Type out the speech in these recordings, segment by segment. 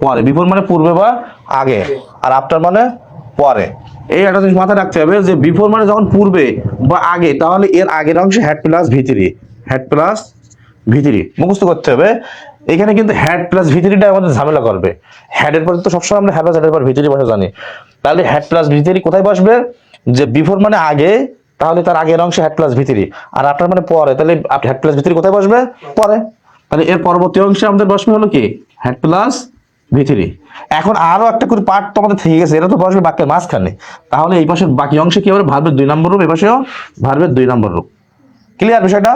পরে, বিফোর মানে পূর্বে বা আগে, আর আফটার মানে পরে। এই একটা জিনিস মাথায় রাখতে হবে যে বিফোর মানে যখন পূর্বে বা আগে, তাহলে এর আগের অংশে হ্যাড প্লাস ভিতরি, হ্যাড প্লাস ভিতরি মুখস্থ করতে হবে। এখানে কিন্তু হ্যাড প্লাস ভিতরিটা আমাদের ঝামেলা করবে। হেডের পরে তো সবসময় আমরা হ্যাড প্লাস হেডের পর ভিতরি বসে জানি, তাহলে হ্যাড প্লাস ভিতরি কোথায় বসবে? যে বিফোর মানে আগে, তাহলে তার আগের অংশে হ্যাড প্লাস ভিতরি, আর আফটার মানে পরে, তাহলে হ্যাড প্লাস ভিতরি কোথায় বসবে? পরে। তাহলে এর পরবর্তী অংশে আমাদের বসবে হলো কি হ্যাড প্লাস ভিতরি। এখন আরো একটা করে পার্ট তো আমাদের থেকে গেছে, এটা তো বসবে বাক্যের মাঝখানে, তাহলে এই পাশের বাকি অংশে কি হবে? ভার্বের 2 নম্বর রূপ, এই পাশেও ভার্বের 2 নম্বর রূপ। ক্লিয়ার বিষয়টা?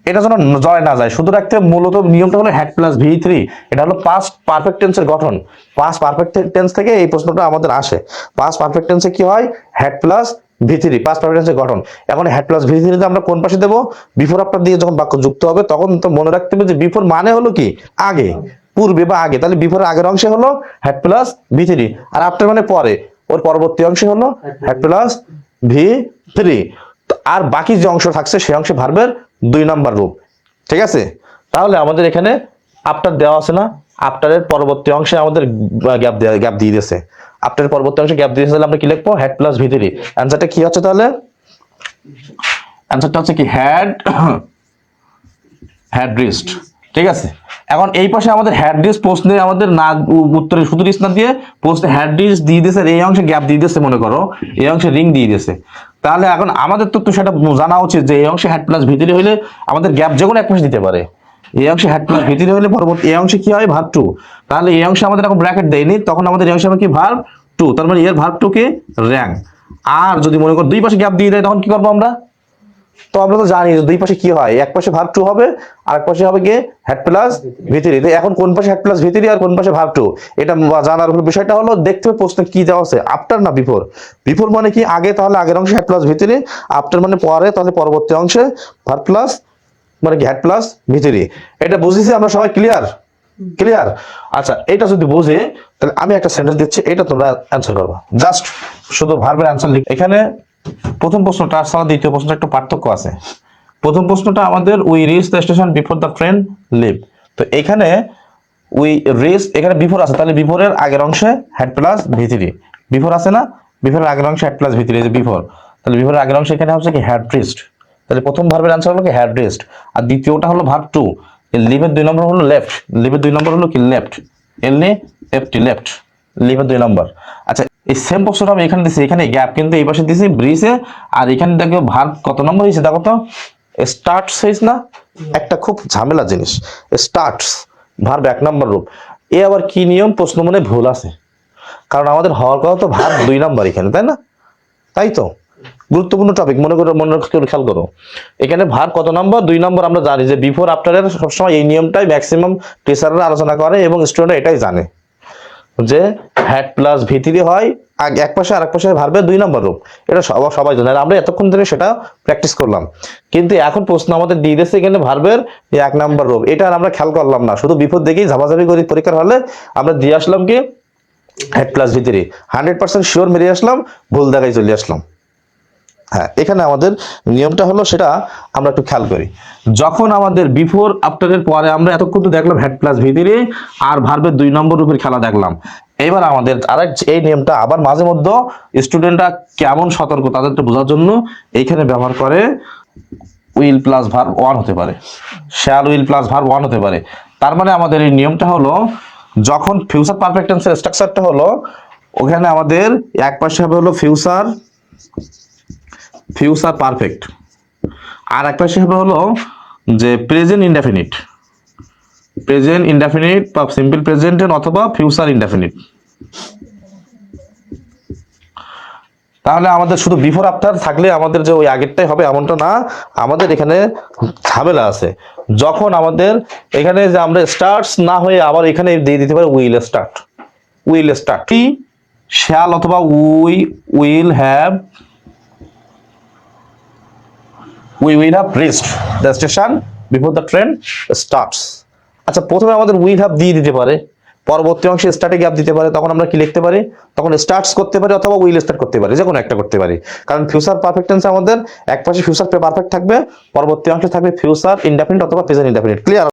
এটা যেন জয় না যায়, শুধু রাখতে মূলত নিয়মটা হলো হ্যাড প্লাস ভি থ্রি। এটা হলো পাস্ট পারফেক্ট টেন্সের গঠন। পাস্ট পারফেক্ট টেন্স থেকে এই প্রশ্নটা আমাদের আসে। পাস্ট পারফেক্ট টেন্সে কি হয়? Had plus V three, past perfect টেন্সের গঠন। এখন হ্যাড প্লাস ভি থ্রিতে আমরা কোন পাশে দেবো? বিফোর আফটার দিয়ে যখন বাক্য যুক্ত হবে, তখন তো মনে রাখতে হবে যে বিফোর মানে হলো কি আগে, পূর্বে বা আগে, তাহলে বিফোর আগের অংশে হলো হ্যাড প্লাস ভি থ্রি, আর আফটার মানে পরে, ওর পরবর্তী অংশে হলো হ্যাড প্লাস ভি থ্রি। আর বাকি যে অংশ থাকছে সেই অংশে ভার্বের 2 নম্বর রূপ। ঠিক আছে? তাহলে আমাদের এখানে আফটার দেওয়া আছে না, আফটারের পরবর্তী অংশে আমাদের গ্যাপ দিয়ে দিয়েছে, আফটারের পরবর্তী অংশে গ্যাপ দিয়েছে, তাহলে আমরা কি লিখবো? হ্যাড প্লাস ভিতরি। অ্যান্সারটা কি হচ্ছে তাহলে? অ্যান্সারটা হচ্ছে কি হ্যাড রিস্ট। ঠিক আছে, এখন এই পাশে আমাদের হ্যাড রিস্ট প্রশ্নে আমাদের না উত্তরে শুধু রিস্ট না দিয়ে প্রশ্নে হ্যাড রিস্ট দিয়ে দিয়েছে, এই অংশে গ্যাপ দিয়ে দিয়েছে, মনে করো এই অংশে রিং দিয়ে দিয়েছে। তাহলে এখন আমাদের তো সেটা জানা উচিত যে এই অংশে হ্যাড প্লাস ভিতরি হইলে আমাদের গ্যাপ যে কোনো এক পাশে দিতে পারে। এই অংশে হ্যাড প্লাস ভিতরি হলে পরবর্তী এই অংশে কি হয়? Verb two. তাহলে এই অংশে আমাদের এখন ব্র্যাকেট দেয়নি, তখন আমাদের এই অংশে কি ভার্ব টু, তার মানে এর ভার্ব টু কে র্যাঙ্ক। আর যদি মনে করো দুই পাশে গ্যাপ দিয়ে দেয়, তখন কি করবো আমরা? তো আমরা তো জানি যে দুই পাশে কি হয়, এক পাশে ভার্ব টু হবে আর এক পাশে হবে কি হ্যাড প্লাস ভিতরি। এখন কোন পাশে হ্যাড প্লাস ভিতরি আর কোন পাশে ভার্ব টু, এটা জানার বিষয়টা হলো দেখতে হবে প্রশ্ন কি দেওয়া আছে, আফটার না বিফোর। বিফোর মানে কি আগে, তাহলে আগের অংশে হ্যাড প্লাস ভিতরি, আফটার মানে পরে, তাহলে পরবর্তী অংশে ভার্ব প্লাস মানে কি হ্যাড প্লাস ভিতরি। এটা বুঝেছি আমরা সবাই? ক্লিয়ার? ক্লিয়ার? আচ্ছা, এটা যদি বুঝে তাহলে আমি একটা সেন্টেন্স দিচ্ছি, এটা তোমরা অ্যান্সার করবে। জাস্ট শুধু ভার্বের অ্যান্সার লিখ। এখানে প্রথম প্রশ্নটা আর দ্বিতীয় প্রশ্নটা একটু পার্থক্য আছে। প্রথম প্রশ্নটা আমাদের we reach the station before the train leave. তো এখানে উই রিচ, এখানে বিফোর আছে, তাহলে বিফোরের আগের অংশে হ্যাড প্লাস ভিতরি। বিফোর আছে না, বিফোরের আগের অংশে হ্যাড প্লাস ভিতরি, এই যে বিফোর, তাহলে বিফোরের আগের অংশে এখানে হচ্ছে কি হ্যাড রিচড। তাহলে প্রথম ভার্বের অ্যান্সার হলো কি হ্যাড রিচড, আর দ্বিতীয়টা হলো ভার্ব টু। লিভের 2 নম্বর হলো লেফট, লিভের 2 নম্বর হলো কি লেফট, এলনি এফটি লেফট, লিভের 2 নম্বর। আচ্ছা, এই সেম প্রশ্নটা আমি এখানে দিছি, এখানে গ্যাপ কিন্তু এই পাশে দিছি ব্রিজে, আর এখানে দেখো ভার্ব কত নম্বর হয়েছে দেখো তো, স্টার্টস হয়েছে না? একটা খুব ঝামেলা জিনিস, স্টার্টস ভার্ব 1 নম্বর রূপ। এ আবার কি নিয়ম? প্রশ্ন মনে ভুল আছে, কারণ আমাদের হওয়ার কথা তো ভার্ব 2 নম্বর এখানে, তাই না? তাই তো গুরুত্বপূর্ণ টপিক, মনে করে খেয়াল করো। এখানে ভার্ব কত নম্বর? 2 নম্বর। আমরা জানি যে বিফোর আফটারের সবসময় এই নিয়মটাই ম্যাক্সিমাম টিচাররা আলোচনা করে এবং স্টুডেন্টরা এটাই জানে যে হ্যাড প্লাস ভিতরি হয় এক পাশে, আর এক পাশে ভার্বের 2 নম্বর রূপ। এটা সবাই জানে, আমরা এতক্ষণ ধরে সেটা প্র্যাকটিস করলাম। কিন্তু এখন প্রশ্ন আমাদের দিয়ে দিয়েছে এখানে ভার্বের 1 নম্বর রূপ, এটা আর আমরা খেয়াল করলাম না, শুধু বিফোর দেখেই ঝাপাঝাপি করি পরীক্ষার হলে। আমরা দিয়ে আসলাম কি হেড প্লাস ভিতরি, 100% শিওর মেরে আসলাম, ভুল দেখাই চলে আসলাম। হ্যাঁ, এখানে আমাদের নিয়মটা হলো সেটা আমরা একটু খেয়াল করি। যখন আমাদের বিফোর আফটারের পরে আমরা এতক্ষণ তো দেখলাম হেড প্লাস ভিতরি আর ভার্বের 2 নম্বর রূপের খেলা দেখলাম। এবার আমাদের আরেক এই নিয়মটা আবার মাঝে মধ্যে স্টুডেন্টরা কেমন সতর্ক তাদেরটা বোঝার জন্য এইখানে ব্যবহার করে, উইল প্লাস ভার্ব 1 হতে পারে, শ্যাল উইল প্লাস ভার্ব 1 হতে পারে। তার মানে আমাদের এই নিয়মটা হলো যখন ফিউচার পারফেক্ট টেন্সের স্ট্রাকচারটা হলো ওখানে আমাদের এক পাশে হবে হলো ফিউচার পারফেক্ট, আর এক পাশে হবে হলো যে প্রেজেন্ট ইনডেফিনিট বা সিম্পল প্রেজেন্ট অথবা ফিউচার ইনডেফিনিট। তাহলে আমাদের শুধু বিফোর আফটার থাকলে আমাদের যে ওই আগেরটাই হবে এমনটা না, আমাদের এখানে ঝামেলা আছে। যখন আমাদের এখানে যে আমরা স্টার্টস না হয়ে আবার এখানে দিয়ে দিতে পারি উইল স্টার্ট, কি শ্যাল অথবা will have reached the station before the train starts। আচ্ছা, প্রথমে আমাদের উইল হ্যাভ দিয়ে দিতে পারে, পরবর্তী অংশে স্টার্টে গ্যাপ দিতে পারে, তখন আমরা কি লিখতে পারি? তখন স্টার্টস করতে পারি অথবা উইল স্টার্ট করতে পারি, যে কোনো একটা করতে পারি। কারণ ফিউচার পারফেক্ট টেন্স আমাদের এক পাশে ফিউচার পারফেক্ট থাকবে, পরবর্তী অংশে থাকবে ফিউচার ইনডেফিনিট অথবা প্রেজেন্ট ইনডেফিনিট। ক্লিয়ার?